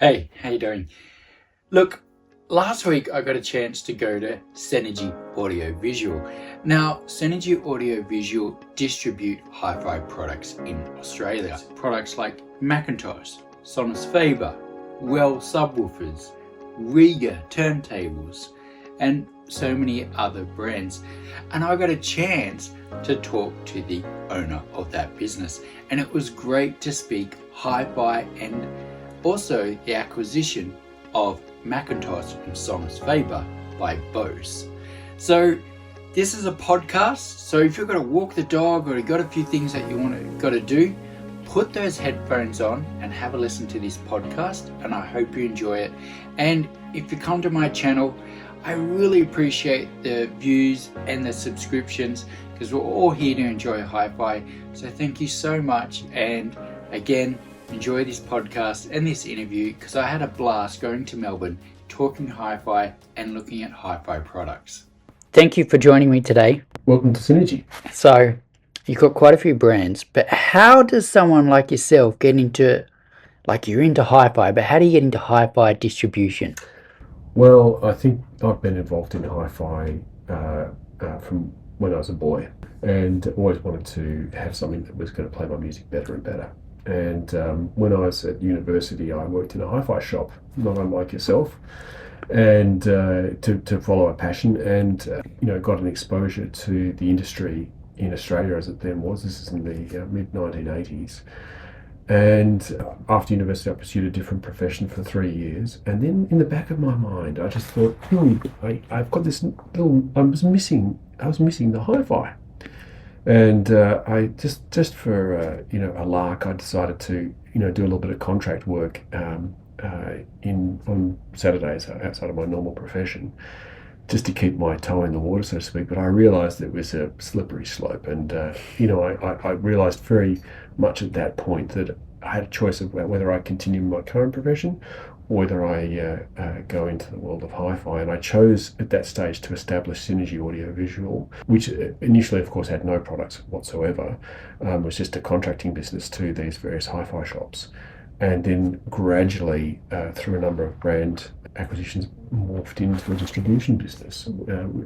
Hey, how you doing? Look, last week I got a chance to go to Synergy Audio Visual. Now, Synergy Audio Visual distribute hi-fi products in Australia. Products like McIntosh, Sonus Faber, Well subwoofers, Rega turntables, and so many other brands. And I got a chance to talk to the owner of that business, and it was great to speak hi-fi and also the acquisition of McIntosh and Sonus Faber by Bose. So this is a podcast, so if you've got to walk the dog or you've got a few things that you got to do, put those headphones on and have a listen to this podcast, and I hope you enjoy it. And if you come to my channel, I really appreciate the views and the subscriptions, because we're all here to enjoy hi-fi. So thank you so much, and again, enjoy this podcast and this interview, because I had a blast going to Melbourne, talking hi-fi and looking at hi-fi products. Thank you for joining me today. Welcome to Synergy. So, you've got quite a few brands, but how does someone like yourself get into, like you're into hi-fi, but how do you get into hi-fi distribution? Well, I think I've been involved in hi-fi from when I was a boy, and always wanted to have something that was going to play my music better and better. And when I was at university, I worked in a hi-fi shop, not unlike yourself, and to follow a passion, and got an exposure to the industry in Australia as it then was. This is in the mid-1980s. And after university, I pursued a different profession for 3 years. And then in the back of my mind, I just thought, I've got this little, I was missing the hi-fi. And I just for a lark, I decided to do a little bit of contract work on Saturdays outside of my normal profession, just to keep my toe in the water, so to speak. But I realised it was a slippery slope, and I realised very much at that point that I had a choice of whether I continue my current profession or whether I go into the world of hi-fi. And I chose at that stage to establish Synergy Audio Visual, which initially, of course, had no products whatsoever. Was just a contracting business to these various hi-fi shops. And then gradually, through a number of brand acquisitions, morphed into a distribution business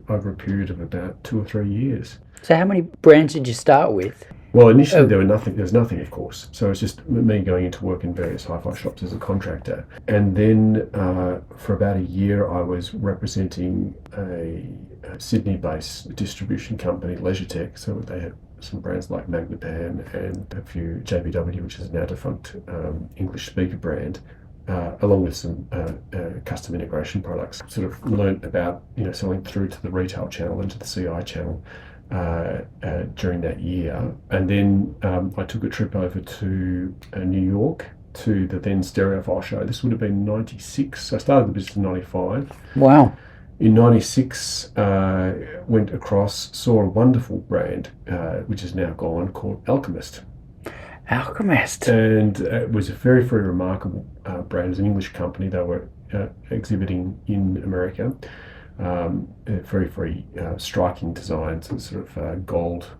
over a period of about 2 or 3 years. So how many brands did you start with? Well, initially there was nothing, of course. So it's just me going into work in various hi-fi shops as a contractor. And then for about a year, I was representing a Sydney-based distribution company, LeisureTech. So they had some brands like Magnapan and a few JBW, which is now defunct English speaker brand, along with some custom integration products. Sort of learned about selling through to the retail channel and to the CI channel during that year. And then I took a trip over to New York to the then Stereophile show. This would have been 96. I started the business in 95. Wow. In 96, went across, saw a wonderful brand, which is now gone, called Alchemist. Alchemist. And it was a very, very remarkable brand. It's an English company. They were exhibiting in America. Very, very striking designs, and sort of gold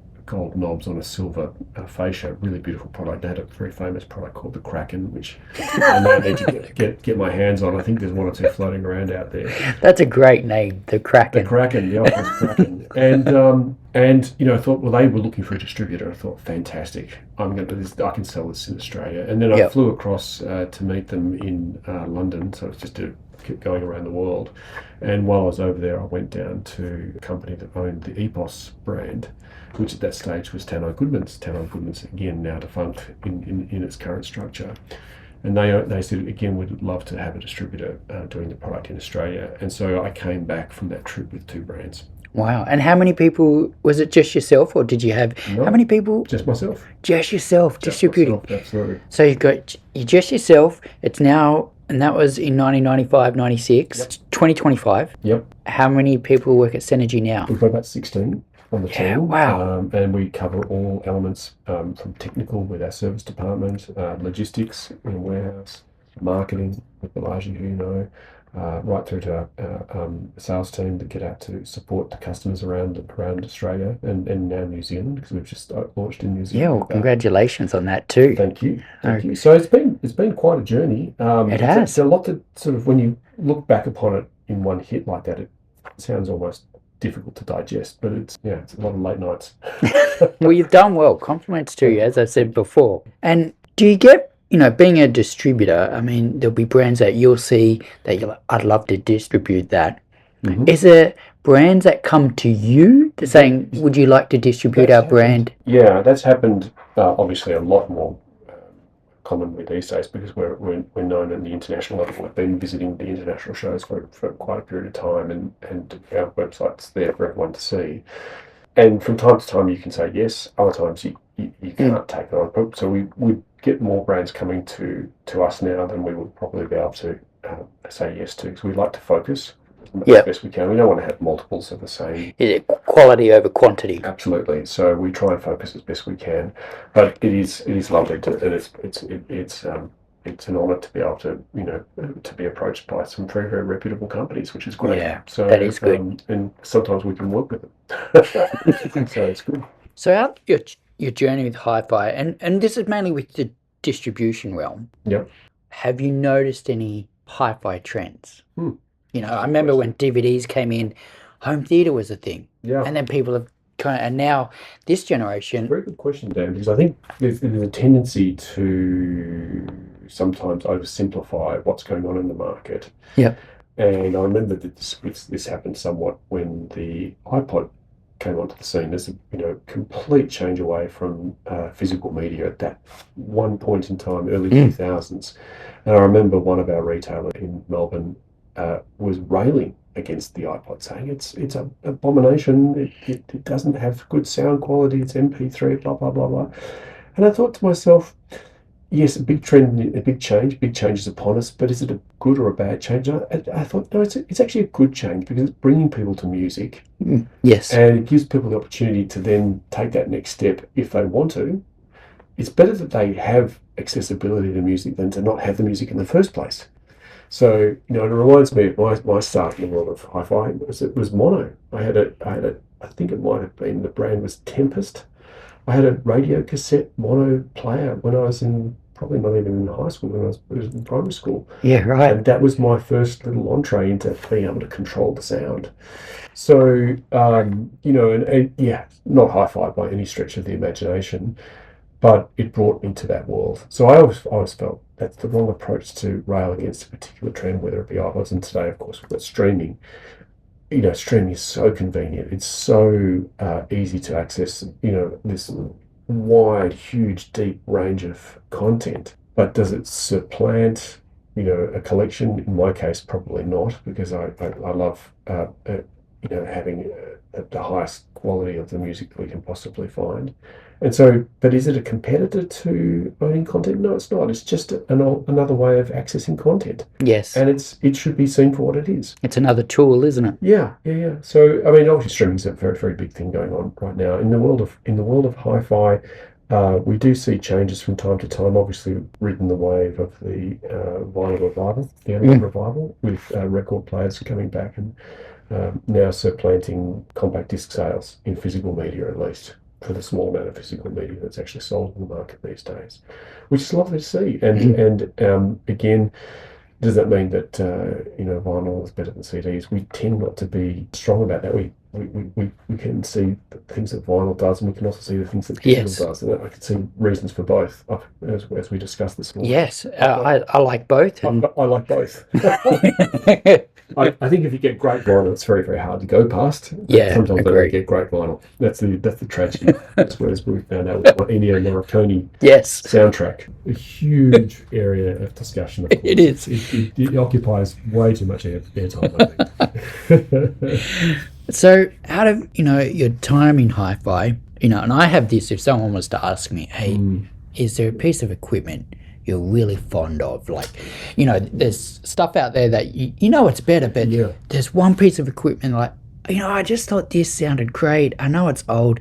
knobs on a silver fascia. Really beautiful product. They had a very famous product called the Kraken, which I now need to get my hands on. I think there's 1 or 2 floating around out there. That's a great name, the Kraken. The Kraken, the Alchemist Kraken. And I thought, well, they were looking for a distributor. I thought, fantastic. I can sell this in Australia. And then I flew across to meet them in London. So it's just to keep going around the world. And while I was over there, I went down to a company that owned the Epos brand, which at that stage was Tannoy Goodman's. Tannoy Goodman's, again, now defunct in its current structure. And they said, again, we'd love to have a distributor doing the product in Australia. And so I came back from that trip with 2 brands. Wow. And how many people, was it just yourself, or did you have, how many people? Just myself. Just yourself, distributing. Myself, absolutely. So you've got just yourself. It's now, and that was in 1995, 96, 2025. Yep. How many people work at Synergy now? We've got about 16 on the team. Wow. And we cover all elements from technical with our service department, logistics in a warehouse, marketing with Balaji, who right through to our sales team that get out to support the customers around Australia and now New Zealand, because we've just launched in New Zealand. Yeah, well, congratulations on that too. Thank you. So it's been quite a journey. It has. It's a lot to sort of, when you look back upon it in one hit like that, it sounds almost difficult to digest, but it's a lot of late nights. Well, you've done well. Compliments to you, as I said before. And do you get, being a distributor, I mean, there'll be brands that you'll see that you're like, I'd love to distribute that. Mm-hmm. Is there brands that come to you to saying, would you like to distribute our brand? Yeah, that's happened obviously a lot more commonly these days, because we're known at the international level. We've been visiting the international shows for quite a period of time, and our website's there for everyone to see. And from time to time you can say yes, other times you can't take that on. So we get more brands coming to us now than we would probably be able to say yes to, because we like to focus as best we can. We don't want to have multiples of the same. Is it quality over quantity? Absolutely. So we try and focus as best we can, but it is lovely to, and it's an honour to be able to to be approached by some very, very reputable companies, which is great. Yeah, so that is good. And sometimes we can work with them. So it's good. So out your journey with HiFi, and this is mainly with the distribution realm. Yep. Have you noticed any HiFi trends? I remember when DVDs came in, home theater was a thing. Yeah. And then people have and now this generation. Very good question, Dan, because I think there's a tendency to sometimes oversimplify what's going on in the market. Yep. And I remember that this happened somewhat when the iPod came onto the scene. There's a complete change away from physical media at that one point in time, early 2000s. And I remember one of our retailers in Melbourne was railing against the iPod, saying it's an abomination. It doesn't have good sound quality. It's MP3, blah blah blah blah. And I thought to myself, yes, a big trend, a big change. Big change is upon us, but is it a good or a bad change? I thought, no, it's actually a good change, because it's bringing people to music. Yes. And it gives people the opportunity to then take that next step if they want to. It's better that they have accessibility to music than to not have the music in the first place. So, it reminds me of my start in the world of hi-fi. It was mono. I had a, I think it might have been, the brand was Tempest. I had a radio cassette mono player when I was probably not even in high school, when I was in primary school. Yeah, right. And that was my first little entree into being able to control the sound. So, not hi-fi by any stretch of the imagination, but it brought me to that world. So I always felt that's the wrong approach to rail against a particular trend, whether it be iPods. And today, of course, we've got streaming. Streaming is so convenient. It's so easy to access, this wide, huge, deep range of content. But does it supplant, a collection? In my case, probably not, because I love, having the highest quality of the music that we can possibly find. And so, but is it a competitor to owning content? No, it's not. It's just another way of accessing content. Yes. And it should be seen for what it is. It's another tool, isn't it? Yeah. So, I mean, obviously streaming is a very, very big thing going on right now. In the world of hi-fi, we do see changes from time to time. Obviously, ridden the wave of the vinyl revival, the analog revival, with record players coming back and now supplanting compact disc sales in physical media, at least, for the small amount of physical media that's actually sold in the market these days, which is lovely to see. And again, does that mean that vinyl is better than CDs? We tend not to be strong about that. We can see the things that vinyl does, and we can also see the things that digital does, and I can see reasons for both, as we discussed this morning. Yes, I like both. I like both. I think if you get great vinyl, it's very, very hard to go past. Yeah, sometimes they don't get great vinyl. That's the tragedy. That's where we found out with Ennio Morricone soundtrack. A huge area of discussion. Of course. It is. It occupies way too much airtime, I think. So, out of your time in hi-fi, and I have this. If someone was to ask me, hey, is there a piece of equipment you're really fond of? Like, there's stuff out there that it's better, but there's one piece of equipment like, I just thought this sounded great. I know it's old.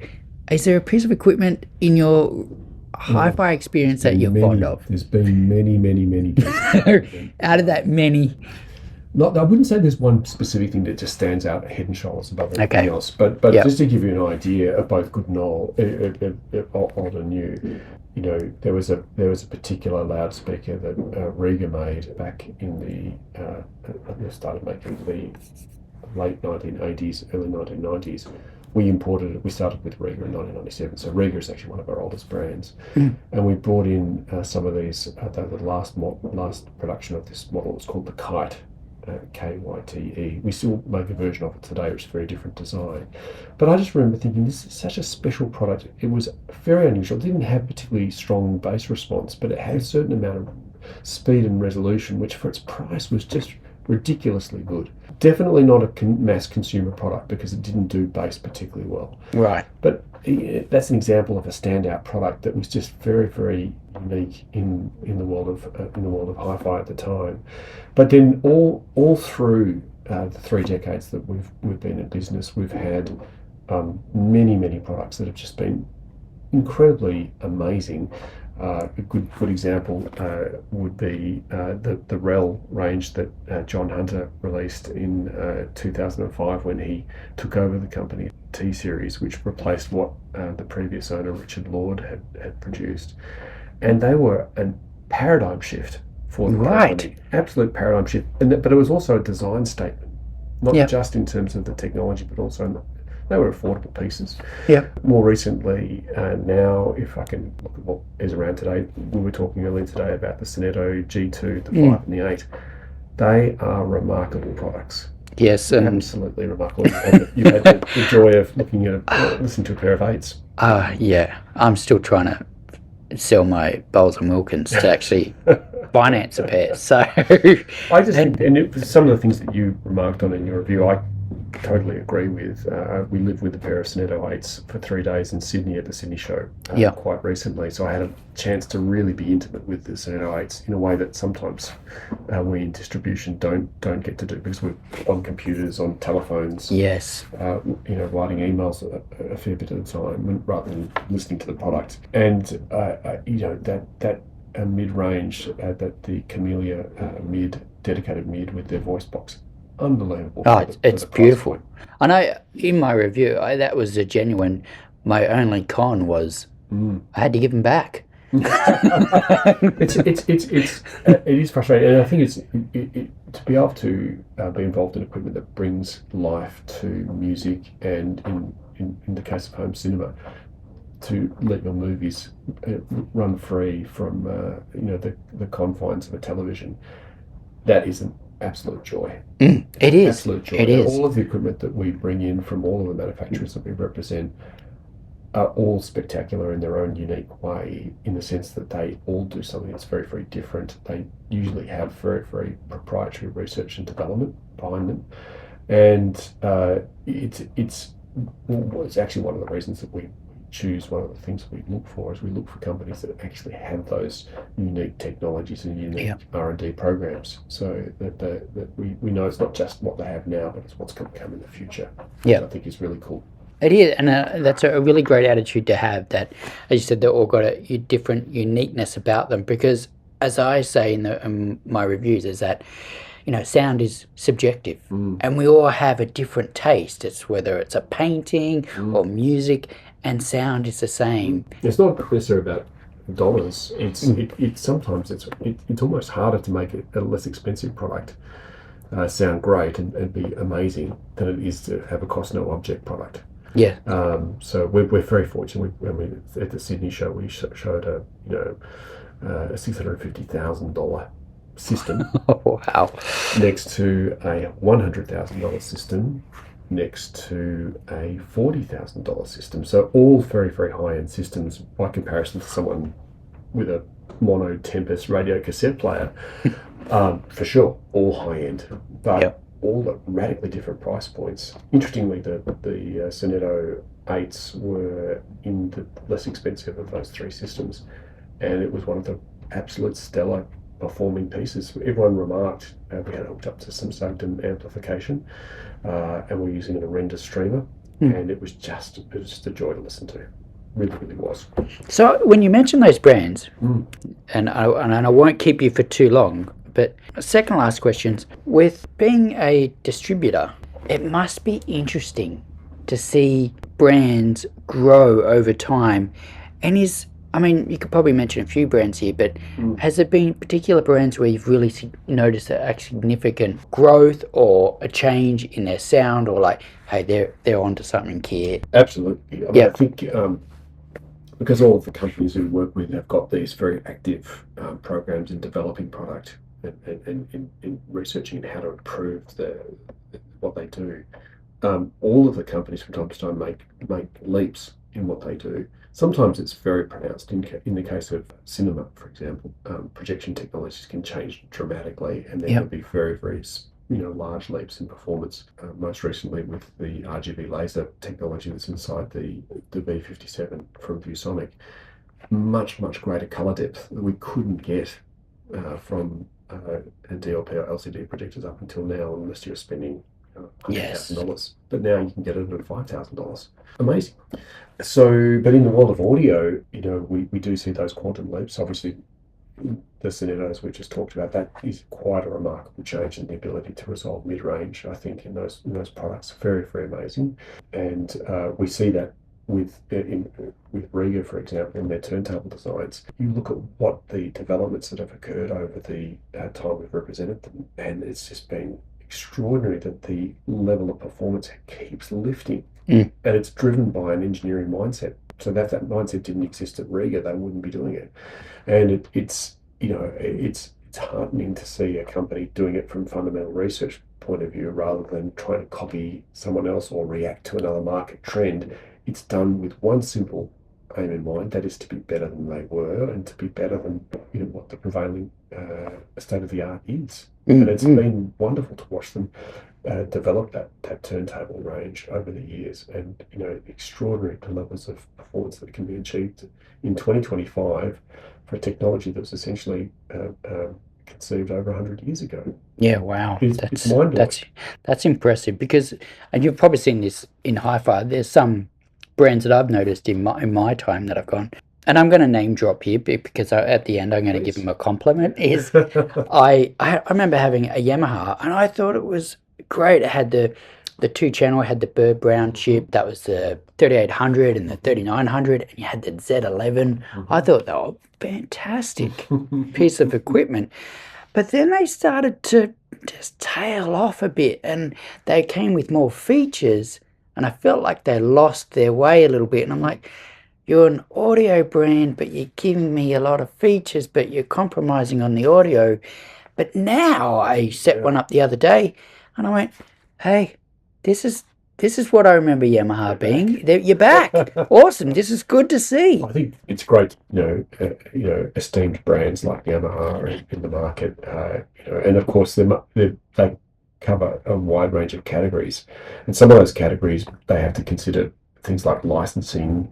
Is there a piece of equipment in your hi-fi experience that you're fond of? There's been many. Out of that many. I wouldn't say there's one specific thing that just stands out head and shoulders above everything else, but just to give you an idea of both good and old and new, you know, there was a particular loudspeaker that Rega made back in they started making the late 1980s, early 1990s. We imported it. We started with Rega in 1997, so Rega is actually one of our oldest brands, and we brought in some of these. The last production of this model was called the Kite. KYTE. We still make a version of it today, which is a very different design. But I just remember thinking, this is such a special product. It was very unusual. It didn't have particularly strong bass response, but it had a certain amount of speed and resolution, which for its price was just ridiculously good. Definitely not a mass consumer product because it didn't do bass particularly well. Right. But that's an example of a standout product that was just very, very unique in the world of hi-fi at the time. But then all through the 3 decades that we've been in business, we've had many products that have just been incredibly amazing. A good example would be the REL range that John Hunter released in 2005 when he took over the company, T-Series, which replaced what the previous owner, Richard Lord, had produced. And they were a paradigm shift for the company. Absolute paradigm shift. But it was also a design statement, not just in terms of the technology, but also they were affordable pieces. Yeah. More recently, now, if I can look at what is around today, we were talking earlier today about the Sonetto G2, the 5 and the 8. They are remarkable products. Yes. Absolutely remarkable. And you had the joy of listening to a pair of 8s. Yeah. I'm still trying to sell my Bose and Wilkins to actually finance a pair. So I just think, some of the things that you remarked on in your review, I totally agree with. We lived with a pair of Sonetto 8s for 3 days in Sydney at the Sydney show quite recently, so I had a chance to really be intimate with the Sonetto 8s in a way that sometimes we in distribution don't get to do because we're on computers, on telephones. Yes. Writing emails a fair bit of the time rather than listening to the product. And that mid-range, that the Camellia dedicated mid with their voice box, unbelievable. It's beautiful. I know in my review that was a genuine. My only con was I had to give them back. It is frustrating, and I think to be able to be involved in equipment that brings life to music, and in the case of home cinema, to let your movies run free from the confines of a television. That is an absolute joy. It is. Absolute joy. It is. All of the equipment that we bring in from all of the manufacturers that we represent are all spectacular in their own unique way, in the sense that they all do something that's very, very different. They usually have very, very proprietary research and development behind them. And it's actually one of the reasons that we choose. One of the things we look for is we look for companies that actually have those unique technologies and unique R&D programs, so that we know it's not just what they have now, but it's what's going to come in the future. Yeah, I think is really cool. It is, and that's a really great attitude to have, that, as you said, they've all got a different uniqueness about them, because as I say in my reviews, is that sound is subjective, and we all have a different taste. It's whether it's a painting or music, and sound is the same. It's not necessarily about dollars. Sometimes it's almost harder to make a less expensive product sound great and be amazing than it is to have a cost no object product. Yeah. So we're very fortunate. At the Sydney show, we showed a $650,000 system. Oh, wow. Next to a $100,000 system, next to a $40,000 system. So all very, very high-end systems by comparison to someone with a mono Tempest radio cassette player. For sure, all high-end, but all at radically different price points. Interestingly, the Sonetto 8s were in the less expensive of those 3 systems, and it was one of the absolute stellar performing pieces. Everyone remarked we had it hooked up to some Sugden amplification, and we're using an Arenda streamer, and it was just a joy to listen to. Really was. So when you mention those brands, and I won't keep you for too long, But second last questions, with being a distributor, it must be interesting to see brands grow over time. And you could probably mention a few brands here, but has there been particular brands where you've really noticed a significant growth or a change in their sound, or like, hey, they're onto something here? Absolutely. I think because all of the companies we work with have got these very active programs in developing product and in researching how to improve what they do. All of the companies from time to time make leaps in what they do. Sometimes it's very pronounced. In the case of cinema, for example, projection technologies can change dramatically, and there can be very, very large leaps in performance. Most recently with the RGB laser technology that's inside the V57 from ViewSonic, much greater color depth that we couldn't get from DLP or LCD projectors up until now, unless you're spending $100,000. But now you can get it at $5,000. Amazing. So, but in the world of audio, we do see those quantum leaps. Obviously, the scenarios we just talked about, that is quite a remarkable change in the ability to resolve mid-range, I think, in those products. Very, very amazing. And we see that with Rega, for example, in their turntable designs. You look at what the developments that have occurred over the time we've represented them, and it's just been extraordinary that the level of performance keeps lifting. And it's driven by an engineering mindset. So that mindset didn't exist at Rega, they wouldn't be doing it. And it's heartening to see a company doing it from fundamental research point of view rather than trying to copy someone else or react to another market trend. It's done with one simple aim in mind, that is to be better than they were and to be better than what the prevailing state of the art is. And it's been wonderful to watch them develop that turntable range over the years, and extraordinary levels of performance that can be achieved in 2025 for a technology that was essentially conceived over 100 years ago. Yeah, wow. It's mind-blowing. That's impressive, because, and you've probably seen this in hi-fi, there's some brands that I've noticed in my time that I've gone, and I'm going to name drop here because at the end I'm going to give them a compliment, is I remember having a Yamaha, and I thought it was great. It had the two channel, had the Bird Brown chip, that was the 3800 and the 3900, and you had the Z11. I thought they were fantastic piece of equipment. But then they started to just tail off a bit, and they came with more features, and I felt like they lost their way a little bit. And I'm like, you're an audio brand, but you're giving me a lot of features, but you're compromising on the audio. But now I set one up the other day, and I went, hey, this is what I remember Yamaha being. You're back. Awesome. This is good to see. I think it's great, esteemed brands like Yamaha are in the market, and of course they cover a wide range of categories. And some of those categories, they have to consider things like licensing,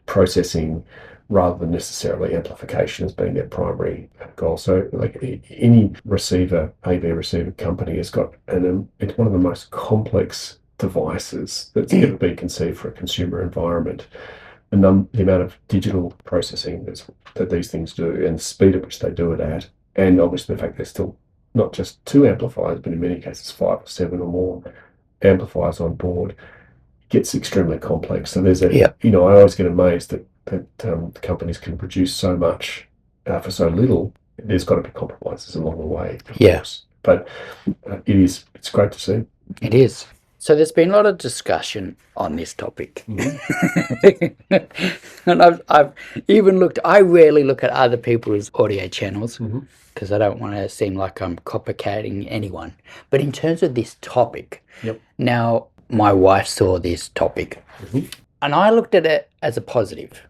processing, rather than necessarily amplification as being their primary goal. So like any AV receiver company has got, it's one of the most complex devices that's ever been conceived for a consumer environment. The amount of digital processing that these things do, and the speed at which they do it at, and obviously the fact there's still not just 2 amplifiers, but in many cases 5 or 7 or more amplifiers on board, gets extremely complex. So there's I always get amazed that the companies can produce so much for so little. There's got to be compromises along the way, of course. But it's great to see. It is. So there's been a lot of discussion on this topic. And I've even looked, I rarely look at other people's audio channels because I don't want to seem like I'm copycatting anyone. But in terms of this topic, now my wife saw this topic and I looked at it as a positive.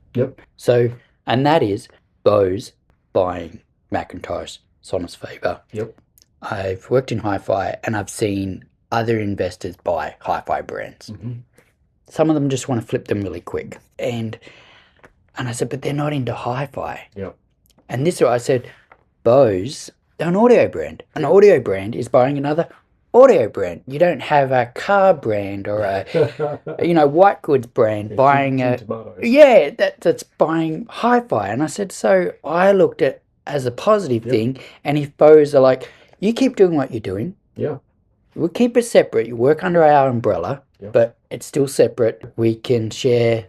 So, and that is Bose buying McIntosh, Sonus Faber. I've worked in hi-fi, and I've seen other investors buy hi-fi brands. Some of them just want to flip them really quick. And I said, but they're not into hi-fi. And this is what I said, Bose, they're an audio brand. An audio brand is buying another audio brand. You don't have a car brand or a white goods brand buying that's buying hi-fi. And I said, so I looked at as a positive thing. And if Bose are like, you keep doing what you're doing, Yeah. we'll keep it separate. You work under our umbrella, but it's still separate. We can share.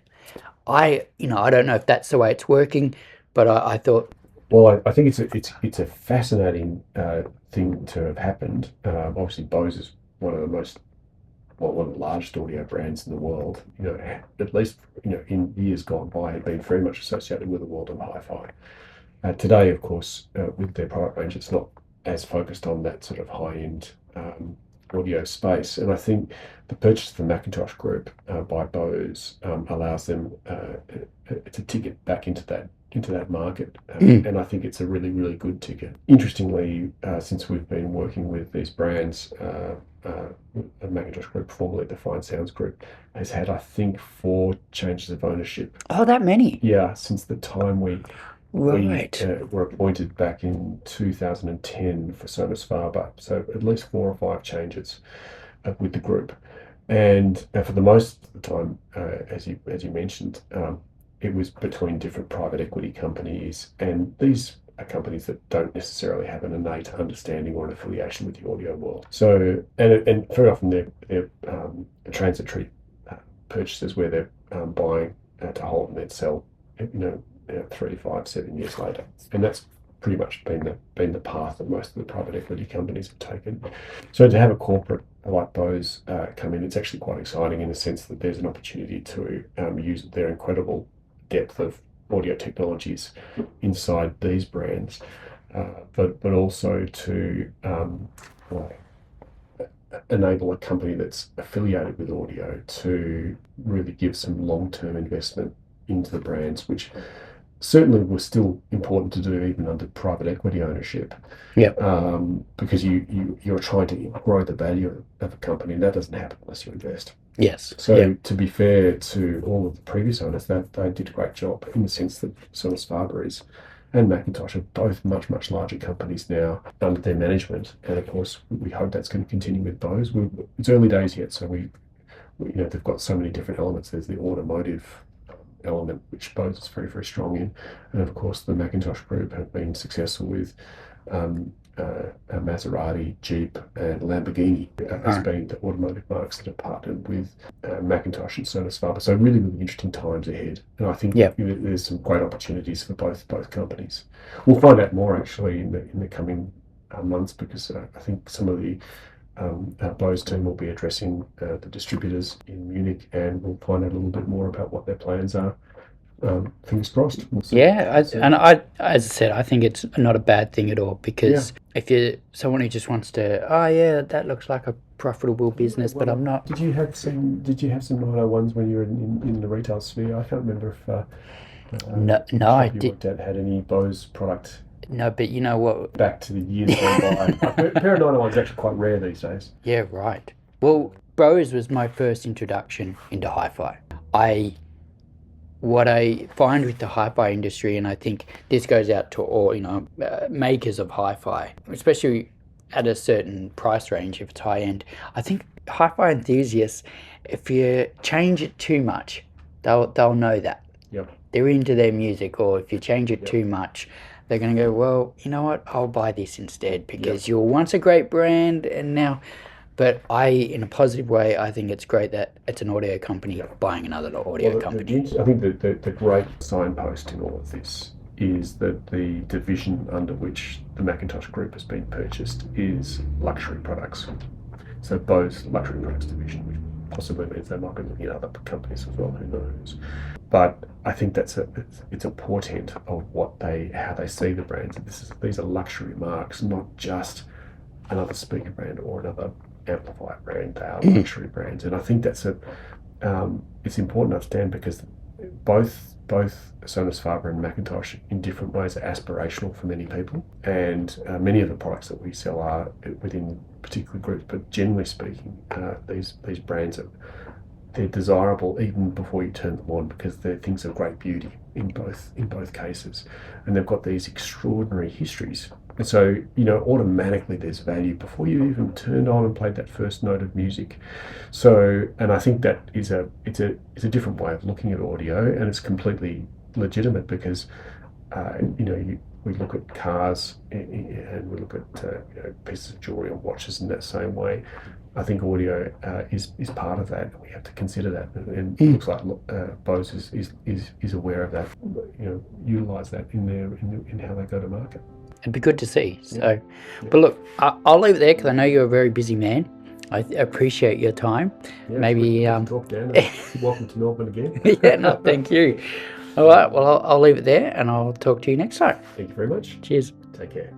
I don't know if that's the way it's working, but I thought, Well, I think it's a fascinating thing to have happened. Obviously, Bose is one of the largest audio brands in the world. At least in years gone by, had been very much associated with the world of hi-fi. Today, of course, with their product range, it's not as focused on that sort of high-end audio space. And I think the purchase of the McIntosh Group by Bose allows them to ticket back into that market. And I think it's a really, really good ticket. Interestingly, since we've been working with these brands, the Macintosh Group, formerly the Fine Sounds Group, has had, I think, 4 changes of ownership. oh, that many. Yeah, since the time we Right. were appointed back in 2010 for Sonus Faber. So at least 4 or 5 changes with the group. And for the most of the time, as you mentioned, it was between different private equity companies, and these are companies that don't necessarily have an innate understanding or an affiliation with the audio world. So, and very often they're transitory purchases where they're buying to hold and then sell, 3, 5, 7 years later, and that's pretty much been the path that most of the private equity companies have taken. So to have a corporate like Bose come in, it's actually quite exciting in the sense that there's an opportunity to use their incredible depth of audio technologies inside these brands, but also to enable a company that's affiliated with audio to really give some long-term investment into the brands, which certainly was still important to do even under private equity ownership. Yeah. Because you're trying to grow the value of a company, and that doesn't happen unless you invest. Yes. So to be fair to all of the previous owners, that they did a great job in the sense that Sonus Faber and McIntosh are both much, much larger companies now under their management. And of course, we hope that's going to continue with Bose. It's early days yet, so they've got so many different elements. There's the automotive element, which Bose is very, very strong in. And of course, the McIntosh Group have been successful with Maserati, Jeep, and Lamborghini as being the automotive marques that have partnered with McIntosh and Sonus Faber. So really, really interesting times ahead. And I think there's some great opportunities for both companies. We'll find out more actually in the coming months, because I think some of the Bose team will be addressing the distributors in Munich, and we'll find out a little bit more about what their plans are. Fingers crossed. We'll see. Yeah, as I said, I think it's not a bad thing at all, because if you're someone who just wants to, that looks like a profitable business, but I'm not. Did you have some 901s when you were in the retail sphere? I can't remember if no, I did. Worked out had any Bose product. No, but you know what? Back to the years gone by. A pair of 901s is actually quite rare these days. Yeah, right. Well, Bose was my first introduction into hi-fi. What I find with the hi-fi industry, and I think this goes out to all makers of hi-fi, especially at a certain price range if it's high end. I think hi-fi enthusiasts, if you change it too much, they'll know that. Yep. They're into their music, or if you change it too much, they're going to go, well, you know what, I'll buy this instead, because you were once a great brand and now. But in a positive way, I think it's great that it's an audio company buying another audio company. I think the great signpost in all of this is that the division under which the McIntosh Group has been purchased is luxury products. So Bose Luxury Products Division, which possibly means they might be looking at other companies as well, who knows. But I think it's a portent of how they see the brands. These are luxury marques, not just another speaker brand or another amplifier brand. They are luxury brands, and I think it's important to understand, because both Sonus Faber and McIntosh in different ways are aspirational for many people, and many of the products that we sell are within particular groups. But generally speaking, these brands they're desirable even before you turn them on, because they're things of great beauty in both cases, and they've got these extraordinary histories. And so, automatically there's value before you even turned on and played that first note of music. So, and I think that it's a different way of looking at audio, and it's completely legitimate, because we look at cars and we look at pieces of jewelry and watches in that same way. I think audio is part of that. We have to consider that, and it looks like Bose is aware of that. Utilize that in how they go to market. It'd be good to see. So, but look, I'll leave it there because I know you're a very busy man. I appreciate your time. Yeah, maybe talk, Dan. Welcome to Melbourne again. Yeah, no, thank you. All right, well, I'll leave it there and I'll talk to you next time. Thank you very much. Cheers. Take care.